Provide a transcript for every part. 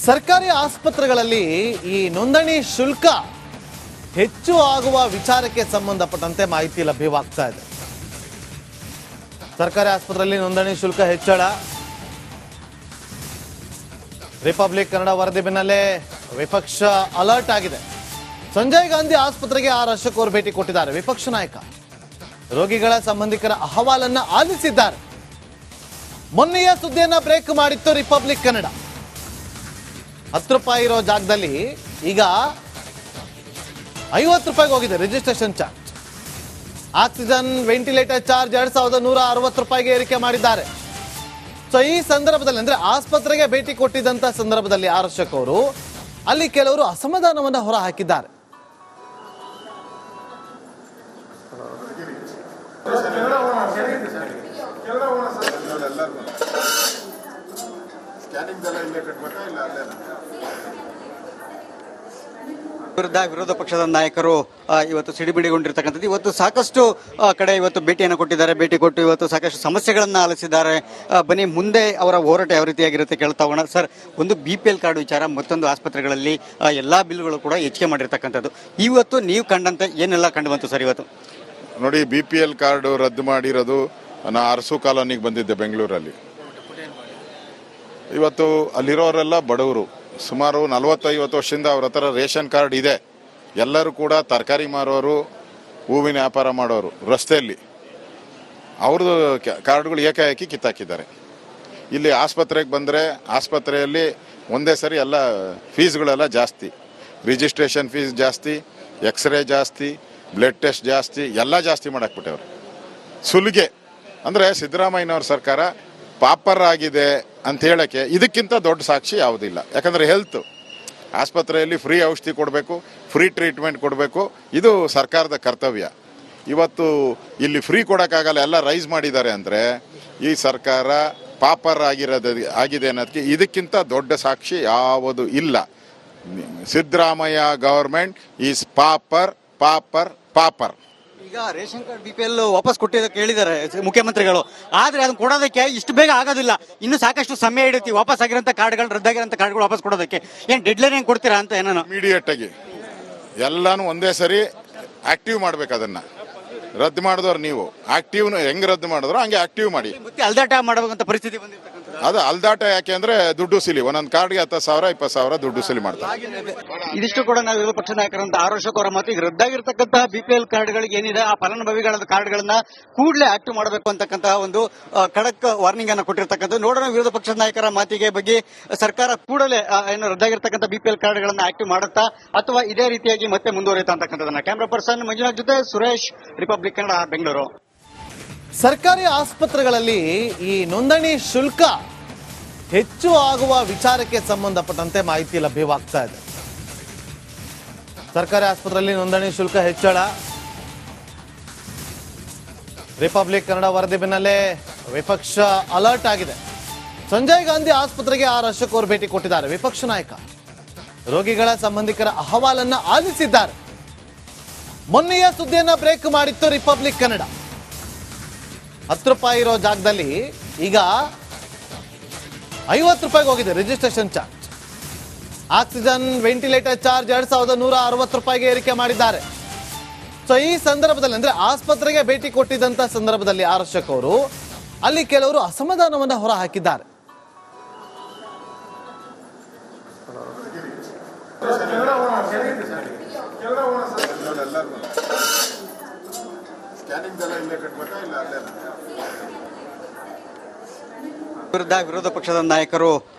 ಸರ್ಕಾರಿ ಆಸ್ಪತ್ರೆಗಳಲ್ಲಿ ಈ ನೋಂದಣಿ ಶುಲ್ಕ ಹೆಚ್ಚು ಆಗುವ ವಿಚಾರಕ್ಕೆ ಸಂಬಂಧಪಟ್ಟಂತೆ ಮಾಹಿತಿ ಲಭ್ಯವಾಗ್ತಾ ಇದೆ. ಸರ್ಕಾರಿ ಆಸ್ಪತ್ರೆಯಲ್ಲಿ ನೋಂದಣಿ ಶುಲ್ಕ ಹೆಚ್ಚಳ, ರಿಪಬ್ಲಿಕ್ ಕನ್ನಡ ವರದಿ ಬೆನ್ನಲ್ಲೇ ವಿಪಕ್ಷ ಅಲರ್ಟ್ ಆಗಿದೆ. ಸಂಜಯ್ ಗಾಂಧಿ ಆಸ್ಪತ್ರೆಗೆ ಆರ್ ಅಶೋಕ್ ಅವರು ಭೇಟಿ ಕೊಟ್ಟಿದ್ದಾರೆ. ವಿಪಕ್ಷ ನಾಯಕ ರೋಗಿಗಳ ಸಂಬಂಧಿಕರ ಅಹವಾಲನ್ನ ಆಲಿಸಿದ್ದಾರೆ. ಮೊನ್ನೆಯ ಸುದ್ದಿಯನ್ನ ಬ್ರೇಕ್ ಮಾಡಿತ್ತು ರಿಪಬ್ಲಿಕ್ ಕನ್ನಡ. 10 ರೂಪಾಯಿ ಇರೋ ಜಾಗದಲ್ಲಿ ಈಗ 50 ರೂಪಾಯಿಗೆ ಹೋಗಿದೆ registration charge. Oxygen ventilator charge 2160 ರೂಪಾಯಿಗೆ ಏರಿಕೆ ಮಾಡಿದ್ದಾರೆ. ಸೊ ಈ ಸಂದರ್ಭದಲ್ಲಿ ಅಂದ್ರೆ ಆಸ್ಪತ್ರೆಗೆ ಭೇಟಿ ಕೊಟ್ಟಿದ್ದಂತ ಸಂದರ್ಭದಲ್ಲಿ ಆರ್ ಅಶೋಕ್ ಅವರು ಅಲ್ಲಿ ಕೆಲವರು ಅಸಮಾಧಾನವನ್ನ ಹೊರ ಹಾಕಿದ್ದಾರೆ. ವಿರೋಧ ಪಕ್ಷದ ನಾಯಕರು ಇವತ್ತು ಸಿಡಿಮಿಡಿಗೊಂಡಿರ್ತಕ್ಕಂಥದ್ದು. ಇವತ್ತು ಸಾಕಷ್ಟು ಕಡೆ ಇವತ್ತು ಭೇಟಿಯನ್ನು ಕೊಟ್ಟಿದ್ದಾರೆ. ಭೇಟಿ ಕೊಟ್ಟು ಇವತ್ತು ಸಾಕಷ್ಟು ಸಮಸ್ಯೆಗಳನ್ನು ಆಲಿಸಿದ್ದಾರೆ. ಬನ್ನಿ ಮುಂದೆ ಅವರ ಹೋರಾಟ ಯಾವ ರೀತಿಯಾಗಿರುತ್ತೆ ಕೇಳ್ತಾ ಹೋಗೋಣ. ಸರ್, ಒಂದು BPL ಕಾರ್ಡ್ ವಿಚಾರ, ಮತ್ತೊಂದು ಆಸ್ಪತ್ರೆಗಳಲ್ಲಿ ಎಲ್ಲ ಬಿಲ್ಗಳು ಕೂಡ ಹೆಚ್ಚಿಗೆ ಮಾಡಿರ್ತಕ್ಕಂಥದ್ದು. ಇವತ್ತು ನೀವು ಕಂಡಂತೆ ಏನೆಲ್ಲ ಕಂಡು ಬಂತು ಸರ್? ಇವತ್ತು ನೋಡಿ, BPL ಕಾರ್ಡ್ ರದ್ದು ಮಾಡಿರೋದು ನಾ ಅರಸು ಕಾಲೋನಿಗೆ ಬಂದಿದ್ದೆ ಬೆಂಗಳೂರಲ್ಲಿ. ಇವತ್ತು ಅಲ್ಲಿರೋರೆಲ್ಲ ಬಡವರು, ಸುಮಾರು 40-50 ವರ್ಷದಿಂದ ಅವ್ರ ಹತ್ರ ರೇಷನ್ ಕಾರ್ಡ್ ಇದೆ. ಎಲ್ಲರೂ ಕೂಡ ತರಕಾರಿ ಮಾರೋರು, ಹೂವಿನ ವ್ಯಾಪಾರ ಮಾಡೋರು ರಸ್ತೆಯಲ್ಲಿ ಅವ್ರದ್ದು ಕಾರ್ಡ್ಗಳು ಏಕಾಏಕಿ ಕಿತ್ತಾಕಿದ್ದಾರೆ. ಇಲ್ಲಿ ಆಸ್ಪತ್ರೆಗೆ ಬಂದರೆ ಆಸ್ಪತ್ರೆಯಲ್ಲಿ ಒಂದೇ ಸರಿ ಎಲ್ಲ ಫೀಸ್ಗಳೆಲ್ಲ ಜಾಸ್ತಿ, ರಿಜಿಸ್ಟ್ರೇಷನ್ ಫೀಸ್ ಜಾಸ್ತಿ, ಎಕ್ಸ್ರೇ ಜಾಸ್ತಿ, ಬ್ಲಡ್ ಟೆಸ್ಟ್ ಜಾಸ್ತಿ, ಎಲ್ಲ ಜಾಸ್ತಿ ಮಾಡಾಕ್ಬಿಟ್ಟವ್ರು. ಸುಲಿಗೆ ಅಂದರೆ ಸಿದ್ದರಾಮಯ್ಯನವ್ರ ಸರ್ಕಾರ ಪಾಪರ್ ಆಗಿದೆ ಅಂತ ಹೇಳಕ್ಕೆ ಇದಕ್ಕಿಂತ ದೊಡ್ಡ ಸಾಕ್ಷಿ ಯಾವುದಿಲ್ಲ. ಯಾಕಂದರೆ ಹೆಲ್ತ್ ಆಸ್ಪತ್ರೆಯಲ್ಲಿ ಫ್ರೀ ಔಷಧಿ ಕೊಡಬೇಕು, ಫ್ರೀ ಟ್ರೀಟ್ಮೆಂಟ್ ಕೊಡಬೇಕು, ಇದು ಸರ್ಕಾರದ ಕರ್ತವ್ಯ. ಇವತ್ತು ಇಲ್ಲಿ ಫ್ರೀ ಕೊಡೋಕ್ಕಾಗಲ್ಲ, ಎಲ್ಲ ರೈಸ್ ಮಾಡಿದ್ದಾರೆ ಅಂದರೆ ಈ ಸರ್ಕಾರ ಪಾಪರ್ ಆಗಿದೆ ಅನ್ನೋದಕ್ಕೆ ಇದಕ್ಕಿಂತ ದೊಡ್ಡ ಸಾಕ್ಷಿ ಯಾವುದು ಇಲ್ಲ. Siddaramaiah government is pauper pauper pauper. ಈಗ ರೇಷನ್ ಕಾರ್ಡ್ BPL ವಾಪಸ್ ಕೊಟ್ಟಿದ್ದಕ್ಕೆ ಹೇಳಿದ್ದಾರೆ ಮುಖ್ಯಮಂತ್ರಿಗಳು. ಆದ್ರೆ ಅದನ್ನ ಕೊಡೋದಕ್ಕೆ ಇಷ್ಟು ಬೇಗ ಆಗೋದಿಲ್ಲ, ಇನ್ನು ಸಾಕಷ್ಟು ಸಮಯ ಹಿಡಿಯುತ್ತೆ. ವಾಪಸ್ ಆಗಿರೋಂಥ ಕಾರ್ಡ್ಗಳು, ರದ್ದಾಗಿರೋಂಥ ಕಾರ್ಡ್ಗಳು ವಾಪಸ್ ಕೊಡೋದಕ್ಕೆ ಏನು ಡೆಡ್ಲೈನ್ ಹೆಂಗೆ ಕೊಡ್ತೀರಾ ಅಂತ? ಏನೋ ಇಮಿಡಿಯೇಟ್ ಆಗಿ ಎಲ್ಲಾನು ಒಂದೇ ಸರಿ ಆಕ್ಟಿವ್ ಮಾಡ್ಬೇಕು. ಅದನ್ನ ರದ್ದು ಮಾಡಿದವ್ರು ನೀವು ಆಕ್ಟಿವ್ ಹೆಂಗ್ ರದ್ದು ಮಾಡಿದ್ರು ಹಂಗೆ ಆಕ್ಟಿವ್ ಮಾಡಿ. ಮತ್ತೆ ಅಲ್ದಾಟ ಮಾಡಬೇಕಂತ ಪರಿಸ್ಥಿತಿ ಬಂದಿರ್ತಕ್ಕಂಥ ಅದು ಅಲ್ದಾಟ ಯಾಕೆ ಅಂದ್ರೆ ದುಡ್ಡು ಸಿಲಿ, ಒಂದೊಂದು ಕಾರ್ಡ್ಗೆ 10,000 20,000 ದುಡ್ಡು ಸಿಲಿ ಮಾಡ್ತಾರೆ. ಇದಿಷ್ಟು ಕೂಡ ನಾವು ವಿರೋಧ ಪಕ್ಷ ನಾಯಕರಂತ ಆರ್ ಅಶೋಕ್ ಅವರ ಮಾತು. ಈಗ ರದ್ದಾಗಿರ್ತಕ್ಕಂತಹ BPL ಕಾರ್ಡ್ಗಳಿಗೆ ಏನಿದೆ ಆ ಫಲಾನುಭವಿಗಳ ಕಾರ್ಡ್ಗಳನ್ನ ಕೂಡಲೇ ಆಕ್ಟಿವ್ ಮಾಡಬೇಕು ಅಂತಕ್ಕಂತಹ ಒಂದು ಖಡಕ್ ವಾರ್ನಿಂಗ್ ಅನ್ನು ಕೊಟ್ಟಿರ್ತಕ್ಕಂಥದ್ದು. ನೋಡೋಣ ವಿರೋಧ ಪಕ್ಷದ ನಾಯಕರ ಮಾತಿಗೆ ಬಗ್ಗೆ ಸರ್ಕಾರ ಕೂಡಲೇ ಏನು ರದ್ದಾಗಿರ್ತಕ್ಕಂಥ BPL ಕಾರ್ಡ್ಗಳನ್ನ ಆಕ್ಟಿವ್ ಮಾಡುತ್ತಾ ಅಥವಾ ಇದೇ ರೀತಿಯಾಗಿ ಮತ್ತೆ ಮುಂದುವರಿಯುತ್ತಾ ಅಂತಕ್ಕಂಥದ್ದನ್ನ. ಕ್ಯಾಮ್ರಾ ಪರ್ಸನ್ ಮಂಜುನಾಥ್ ಜೊತೆ ಸುರೇಶ್, ರಿಪಬ್ಲಿಕ್ ಕನ್ನಡ, ಬೆಂಗಳೂರು. ಸರ್ಕಾರಿ ಆಸ್ಪತ್ರೆಗಳಲ್ಲಿ ಈ ನೋಂದಣಿ ಶುಲ್ಕ ಹೆಚ್ಚು ಆಗುವ ವಿಚಾರಕ್ಕೆ ಸಂಬಂಧಪಟ್ಟಂತೆ ಮಾಹಿತಿ ಲಭ್ಯವಾಗ್ತಾ ಇದೆ. ಸರ್ಕಾರಿ ಆಸ್ಪತ್ರೆಯಲ್ಲಿ ನೋಂದಣಿ ಶುಲ್ಕ ಹೆಚ್ಚಳ, ರಿಪಬ್ಲಿಕ್ ಕನ್ನಡ ವರದಿ ಬೆನ್ನಲ್ಲೇ ವಿಪಕ್ಷ ಅಲರ್ಟ್ ಆಗಿದೆ. ಸಂಜಯ್ ಗಾಂಧಿ ಆಸ್ಪತ್ರೆಗೆ ಆರ್ ಅಶೋಕ್ ಅವರು ಭೇಟಿ ಕೊಟ್ಟಿದ್ದಾರೆ. ವಿಪಕ್ಷ ನಾಯಕ ರೋಗಿಗಳ ಸಂಬಂಧಿಕರ ಅಹವಾಲನ್ನ ಆಲಿಸಿದ್ದಾರೆ. ಮೊನ್ನೆಯ ಸುದ್ದಿಯನ್ನ ಬ್ರೇಕ್ ಮಾಡಿತ್ತು ರಿಪಬ್ಲಿಕ್ ಕನ್ನಡ. 10 ರೂಪಾಯಿ ಇರೋ ಜಾಗದಲ್ಲಿ ಈಗ 50 ರೂಪಾಯಿಗೆ ಹೋಗಿದೆ registration charge. Oxygen ventilator charge 2160 ರೂಪಾಯಿಗೆ ಏರಿಕೆ ಮಾಡಿದ್ದಾರೆ. ಸೊ ಈ ಸಂದರ್ಭದಲ್ಲಿ ಅಂದ್ರೆ ಆಸ್ಪತ್ರೆಗೆ ಭೇಟಿ ಕೊಟ್ಟಿದ್ದಂತ ಸಂದರ್ಭದಲ್ಲಿ ಆರ್ ಅಶೋಕ್ ಅವರು ಅಲ್ಲಿ ಕೆಲವರು ಅಸಮಾಧಾನವನ್ನ ಹೊರ ಹಾಕಿದ್ದಾರೆ. ವಿರೋಧ ಪಕ್ಷದ ನಾಯಕರು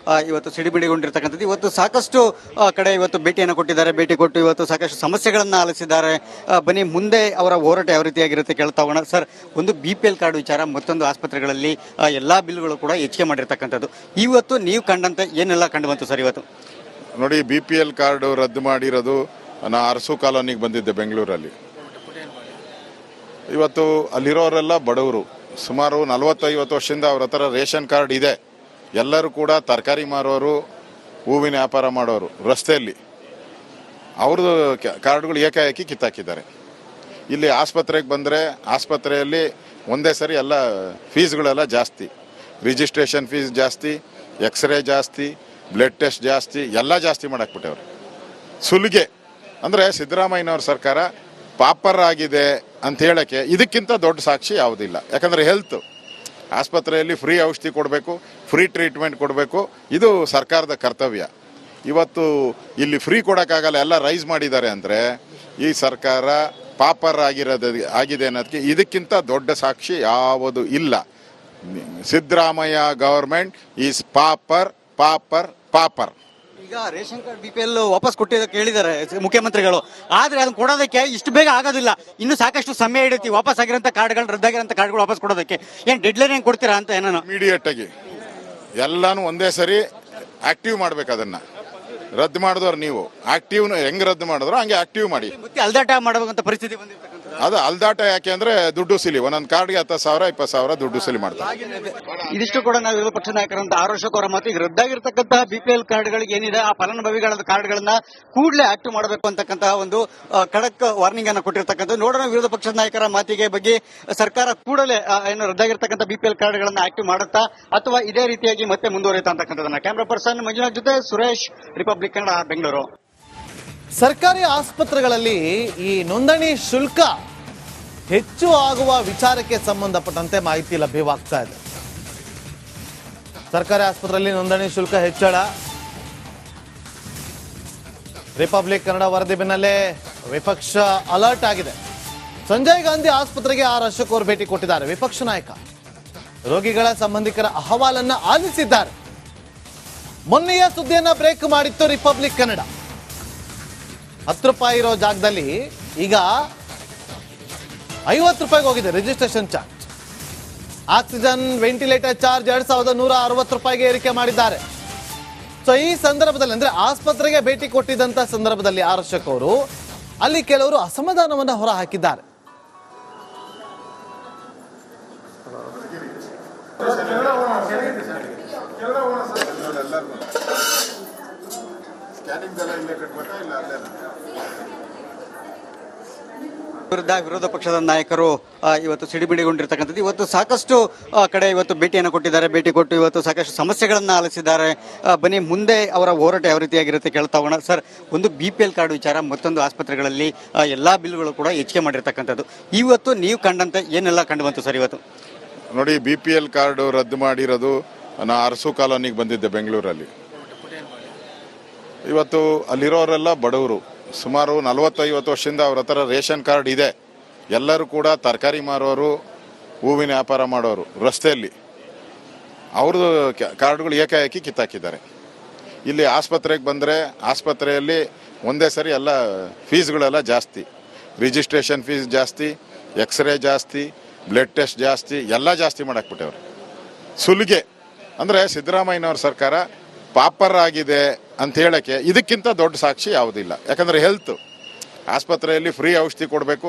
ಇವತ್ತು ಸಿಡಿಮಿಡಿಗೊಂಡಿರ್ತಕ್ಕಂಥದ್ದು. ಇವತ್ತು ಸಾಕಷ್ಟು ಕಡೆ ಇವತ್ತು ಭೇಟಿಯನ್ನು ಕೊಟ್ಟಿದ್ದಾರೆ. ಭೇಟಿ ಕೊಟ್ಟು ಇವತ್ತು ಸಾಕಷ್ಟು ಸಮಸ್ಯೆಗಳನ್ನು ಆಲಿಸಿದ್ದಾರೆ. ಬನ್ನಿ ಮುಂದೆ ಅವರ ಹೋರಾಟ ಯಾವ ರೀತಿಯಾಗಿರುತ್ತೆ ಕೇಳ್ತಾ ಹೋಗೋಣ. ಸರ್, ಒಂದು BPL ಕಾರ್ಡ್ ವಿಚಾರ, ಮತ್ತೊಂದು ಆಸ್ಪತ್ರೆಗಳಲ್ಲಿ ಎಲ್ಲ ಬಿಲ್ಗಳು ಕೂಡ ಹೆಚ್ಚಿಗೆ ಮಾಡಿರ್ತಕ್ಕಂಥದ್ದು. ಇವತ್ತು ನೀವು ಕಂಡಂತೆ ಏನೆಲ್ಲ ಕಂಡು ಬಂತು ಸರ್? ಇವತ್ತು ನೋಡಿ, BPL ಕಾರ್ಡ್ ರದ್ದು ಮಾಡಿರೋದು ನಾ ಅರಸು ಕಾಲೋನಿಗೆ ಬಂದಿದ್ದೆ ಬೆಂಗಳೂರಲ್ಲಿ. ಇವತ್ತು ಅಲ್ಲಿರೋರೆಲ್ಲ ಬಡವರು, ಸುಮಾರು 40-50 ವರ್ಷದಿಂದ ಅವ್ರ ಹತ್ರ ರೇಷನ್ ಕಾರ್ಡ್ ಇದೆ. ಎಲ್ಲರೂ ಕೂಡ ತರಕಾರಿ ಮಾರೋರು, ಹೂವಿನ ವ್ಯಾಪಾರ ಮಾಡೋರು ರಸ್ತೆಯಲ್ಲಿ ಅವ್ರದ್ದು ಕಾರ್ಡ್ಗಳು ಏಕಾಏಕಿ ಕಿತ್ತಾಕಿದ್ದಾರೆ. ಇಲ್ಲಿ ಆಸ್ಪತ್ರೆಗೆ ಬಂದರೆ ಆಸ್ಪತ್ರೆಯಲ್ಲಿ ಒಂದೇ ಸರಿ ಎಲ್ಲ ಫೀಸ್ಗಳೆಲ್ಲ ಜಾಸ್ತಿ, ರಿಜಿಸ್ಟ್ರೇಷನ್ ಫೀಸ್ ಜಾಸ್ತಿ, ಎಕ್ಸ್ರೇ ಜಾಸ್ತಿ, ಬ್ಲಡ್ ಟೆಸ್ಟ್ ಜಾಸ್ತಿ ಎಲ್ಲ ಜಾಸ್ತಿ ಮಾಡಾಕ್ಬಿಟ್ಟವ್ರೆ. ಸುಲಿಗೆ ಅಂದರೆ ಸಿದ್ದರಾಮಯ್ಯನವ್ರ ಸರ್ಕಾರ ಪಾಪರ್ ಆಗಿದೆ ಅಂತ ಹೇಳಕ್ಕೆ ಇದಕ್ಕಿಂತ ದೊಡ್ಡ ಸಾಕ್ಷಿ ಯಾವುದಿಲ್ಲ. ಯಾಕಂದರೆ ಹೆಲ್ತ್ ಆಸ್ಪತ್ರೆಯಲ್ಲಿ ಫ್ರೀ ಔಷಧಿ ಕೊಡಬೇಕು, ಫ್ರೀ ಟ್ರೀಟ್ಮೆಂಟ್ ಕೊಡಬೇಕು, ಇದು ಸರ್ಕಾರದ ಕರ್ತವ್ಯ. ಇವತ್ತು ಇಲ್ಲಿ ಫ್ರೀ ಕೊಡೋಕ್ಕಾಗಲ್ಲ, ಎಲ್ಲ ರೈಸ್ ಮಾಡಿದ್ದಾರೆ ಅಂದರೆ ಈ ಸರ್ಕಾರ ಪಾಪರ್ ಆಗಿದೆ ಅನ್ನೋದಕ್ಕೆ ಇದಕ್ಕಿಂತ ದೊಡ್ಡ ಸಾಕ್ಷಿ ಯಾವುದು ಇಲ್ಲ. Siddaramaiah government is pauper pauper pauper. ಈಗ ರೇಷನ್ ಕಾರ್ಡ್ ಬಿಪಿಎಲ್ ವಾಪಸ್ ಕೊಟ್ಟಿದ್ದಕ್ಕೆ ಹೇಳಿದ್ದಾರೆ ಮುಖ್ಯಮಂತ್ರಿಗಳು. ಆದ್ರೆ ಅದನ್ನ ಕೊಡೋದಕ್ಕೆ ಇಷ್ಟು ಬೇಗ ಆಗೋದಿಲ್ಲ, ಇನ್ನು ಸಾಕಷ್ಟು ಸಮಯ ಹಿಡಿತಿ. ವಾಪಸ್ ಆಗಿರೋಂಥ ಕಾರ್ಡ್ಗಳು, ರದ್ದಾಗಿರೋಂಥ ಕಾರ್ಡ್ಗಳು ವಾಪಸ್ ಕೊಡೋದಕ್ಕೆ ಏನ್ ಡೆಡ್ಲೈನ್ ಏನ್ ಕೊಡ್ತೀರಾ ಅಂತ ಏನೋ ಇಮಿಡಿಯೇಟ್ ಆಗಿ ಎಲ್ಲಾನು ಒಂದೇ ಸರಿ ಆಕ್ಟಿವ್ ಮಾಡ್ಬೇಕು. ಅದನ್ನ ರದ್ದು ಮಾಡಿದವ್ರು ನೀವು ಆಕ್ಟಿವ್ ಹೆಂಗ್ ರದ್ದು ಮಾಡಿದ್ರು ಹಂಗೆ ಆಕ್ಟಿವ್ ಮಾಡಿ. ಮತ್ತೆ ಅಲ್ದಾಟ ಮಾಡಬೇಕಂತ ಪರಿಸ್ಥಿತಿ ಬಂದಿರ್ತಕ್ಕಂಥ ಅದು ಅಲ್ದಾಟ ಯಾಕೆ ಅಂದ್ರೆ ದುಡ್ಡು ಸಿಲಿ, ಒಂದೊಂದು ಕಾರ್ಡ್ಗೆ 10,000 20,000 ದುಡ್ಡು ಸಿಲಿ ಮಾಡ್ತಾರೆ. ಇದಿಷ್ಟು ಕೂಡ ನಾವು ವಿರೋಧ ಪಕ್ಷ ನಾಯಕರಂತ ಆರೋಶಕ್ ಅವರ ಮಾತು. ಈಗ ರದ್ದಾಗಿರ್ತಕ್ಕಂತಹ ಬಿಪಿಎಲ್ ಕಾರ್ಡ್ಗಳಿಗೆ ಏನಿದೆ ಆ ಫಲಾನುಭವಿಗಳ ಕಾರ್ಡ್ಗಳನ್ನ ಕೂಡಲೇ ಆಕ್ಟಿವ್ ಮಾಡಬೇಕು ಅಂತಕ್ಕಂತಹ ಒಂದು ಖಡಕ್ ವಾರ್ನಿಂಗ್ ಅನ್ನು ಕೊಟ್ಟಿರ್ತಕ್ಕಂಥ. ನೋಡೋಣ ವಿರೋಧ ಪಕ್ಷದ ನಾಯಕರ ಮಾತಿಗೆ ಬಗ್ಗೆ ಸರ್ಕಾರ ಕೂಡಲೇ ಏನು ರದ್ದಾಗಿರ್ತಕ್ಕಂಥ ಬಿಪಿಎಲ್ ಕಾರ್ಡ್ಗಳನ್ನ ಆಕ್ಟಿವ್ ಮಾಡುತ್ತಾ ಅಥವಾ ಇದೇ ರೀತಿಯಾಗಿ ಮತ್ತೆ ಮುಂದುವರಿಯುತ್ತಾ ಅಂತಕ್ಕಂಥದನ್ನ. ಕ್ಯಾಮ್ರಾ ಪರ್ಸನ್ ಮಂಜುನಾಥ್ ಜೊತೆ ಸುರೇಶ್, ರಿಪಬ್ಲಿಕ್ ಕನ್ನಡ, ಬೆಂಗಳೂರು. ಸರ್ಕಾರಿ ಆಸ್ಪತ್ರೆಗಳಲ್ಲಿ ಈ ನೋಂದಣಿ ಶುಲ್ಕ ಹೆಚ್ಚು ಆಗುವ ವಿಚಾರಕ್ಕೆ ಸಂಬಂಧಪಟ್ಟಂತೆ ಮಾಹಿತಿ ಲಭ್ಯವಾಗ್ತಾ ಇದೆ. ಸರ್ಕಾರಿ ಆಸ್ಪತ್ರೆಯಲ್ಲಿ ನೋಂದಣಿ ಶುಲ್ಕ ಹೆಚ್ಚಳ. ರಿಪಬ್ಲಿಕ್ ಕನ್ನಡ ವರದಿ ಬೆನ್ನಲ್ಲೇ ವಿಪಕ್ಷ ಅಲರ್ಟ್ ಆಗಿದೆ. ಸಂಜಯ್ ಗಾಂಧಿ ಆಸ್ಪತ್ರೆಗೆ ಆರ್ ಅಶೋಕ್ ಅವರು ಭೇಟಿ ಕೊಟ್ಟಿದ್ದಾರೆ. ವಿಪಕ್ಷ ನಾಯಕ ರೋಗಿಗಳ ಸಂಬಂಧಿಕರ ಅಹವಾಲನ್ನ ಆಲಿಸಿದ್ದಾರೆ. ಮೊನ್ನೆಯ ಸುದ್ದಿಯನ್ನ ಬ್ರೇಕ್ ಮಾಡಿತ್ತು ರಿಪಬ್ಲಿಕ್ ಕನ್ನಡ. 10 ರೂಪಾಯಿ ಇರೋ ಜಾಗದಲ್ಲಿ ಈಗ 50 ರೂಪಾಯಿಗೆ ಹೋಗಿದೆ registration charge. Oxygen ventilator charge 2160 ರೂಪಾಯಿಗೆ ಏರಿಕೆ ಮಾಡಿದ್ದಾರೆ. ಸೊ ಈ ಸಂದರ್ಭದಲ್ಲಿ ಅಂದ್ರೆ ಆಸ್ಪತ್ರೆಗೆ ಭೇಟಿ ಕೊಟ್ಟಿದ್ದಂತ ಸಂದರ್ಭದಲ್ಲಿ ಆರ್ ಅಶೋಕ್ ಅವರು ಅಲ್ಲಿ ಕೆಲವರು ಅಸಮಾಧಾನವನ್ನು ಹೊರ ಹಾಕಿದ್ದಾರೆ. ವಿರುದ್ಧ ವಿರೋಧ ಪಕ್ಷದ ನಾಯಕರು ಇವತ್ತು ಸಿಡಿಮಿಡಿಗೊಂಡಿರ್ತಕ್ಕಂಥದ್ದು. ಇವತ್ತು ಸಾಕಷ್ಟು ಕಡೆ ಇವತ್ತು ಭೇಟಿಯನ್ನು ಕೊಟ್ಟಿದ್ದಾರೆ. ಭೇಟಿ ಕೊಟ್ಟು ಇವತ್ತು ಸಾಕಷ್ಟು ಸಮಸ್ಯೆಗಳನ್ನು ಆಲಿಸಿದ್ದಾರೆ. ಬನ್ನಿ ಮುಂದೆ ಅವರ ಹೋರಾಟ ಯಾವ ರೀತಿಯಾಗಿರುತ್ತೆ ಕೇಳ್ತಾ ಹೋಗೋಣ. ಸರ್, ಒಂದು ಬಿಪಿಎಲ್ ಕಾರ್ಡ್ ವಿಚಾರ, ಮತ್ತೊಂದು ಆಸ್ಪತ್ರೆಗಳಲ್ಲಿ ಎಲ್ಲಾ ಬಿಲ್ಗಳು ಕೂಡ ಹೆಚ್ಚಿಗೆ ಮಾಡಿರ್ತಕ್ಕಂಥದ್ದು. ಇವತ್ತು ನೀವು ಕಂಡಂತೆ ಏನೆಲ್ಲ ಕಂಡು ಬಂತು ಸರ್? ಇವತ್ತು ನೋಡಿ, BPL ಕಾರ್ಡು ರದ್ದು ಮಾಡಿರೋದು ನಾ ಅರಸು ಕಾಲೋನಿಗೆ ಬಂದಿದ್ದೆ ಬೆಂಗಳೂರಲ್ಲಿ. ಇವತ್ತು ಅಲ್ಲಿರೋರೆಲ್ಲ ಬಡವರು, ಸುಮಾರು 40-50 ವರ್ಷದಿಂದ ಅವ್ರ ಹತ್ರ ರೇಷನ್ ಕಾರ್ಡ್ ಇದೆ. ಎಲ್ಲರೂ ಕೂಡ ತರಕಾರಿ ಮಾರೋರು, ಹೂವಿನ ವ್ಯಾಪಾರ ಮಾಡೋರು, ರಸ್ತೆಯಲ್ಲಿ ಅವ್ರದ್ದು ಕಾರ್ಡ್ಗಳು ಏಕಾಏಕಿ ಕಿತ್ತಾಕಿದ್ದಾರೆ. ಇಲ್ಲಿ ಆಸ್ಪತ್ರೆಗೆ ಬಂದರೆ ಆಸ್ಪತ್ರೆಯಲ್ಲಿ ಒಂದೇ ಸರಿ ಎಲ್ಲ ಫೀಸ್ಗಳೆಲ್ಲ ಜಾಸ್ತಿ, ರಿಜಿಸ್ಟ್ರೇಷನ್ ಫೀಸ್ ಜಾಸ್ತಿ, ಎಕ್ಸ್ರೇ ಜಾಸ್ತಿ, ಬ್ಲಡ್ ಟೆಸ್ಟ್ ಜಾಸ್ತಿ, ಎಲ್ಲ ಜಾಸ್ತಿ ಮಾಡಾಕ್ಬಿಟ್ಟವ್ರೆ. ಸುಲಿಗೆ ಅಂದರೆ ಸಿದ್ದರಾಮಯ್ಯನವ್ರ ಸರ್ಕಾರ ಪಾಪರ್ ಆಗಿದೆ ಅಂತ ಹೇಳಕ್ಕೆ ಇದಕ್ಕಿಂತ ದೊಡ್ಡ ಸಾಕ್ಷಿ ಯಾವುದಿಲ್ಲ. ಯಾಕಂದರೆ ಹೆಲ್ತ್ ಆಸ್ಪತ್ರೆಯಲ್ಲಿ ಫ್ರೀ ಔಷಧಿ ಕೊಡಬೇಕು,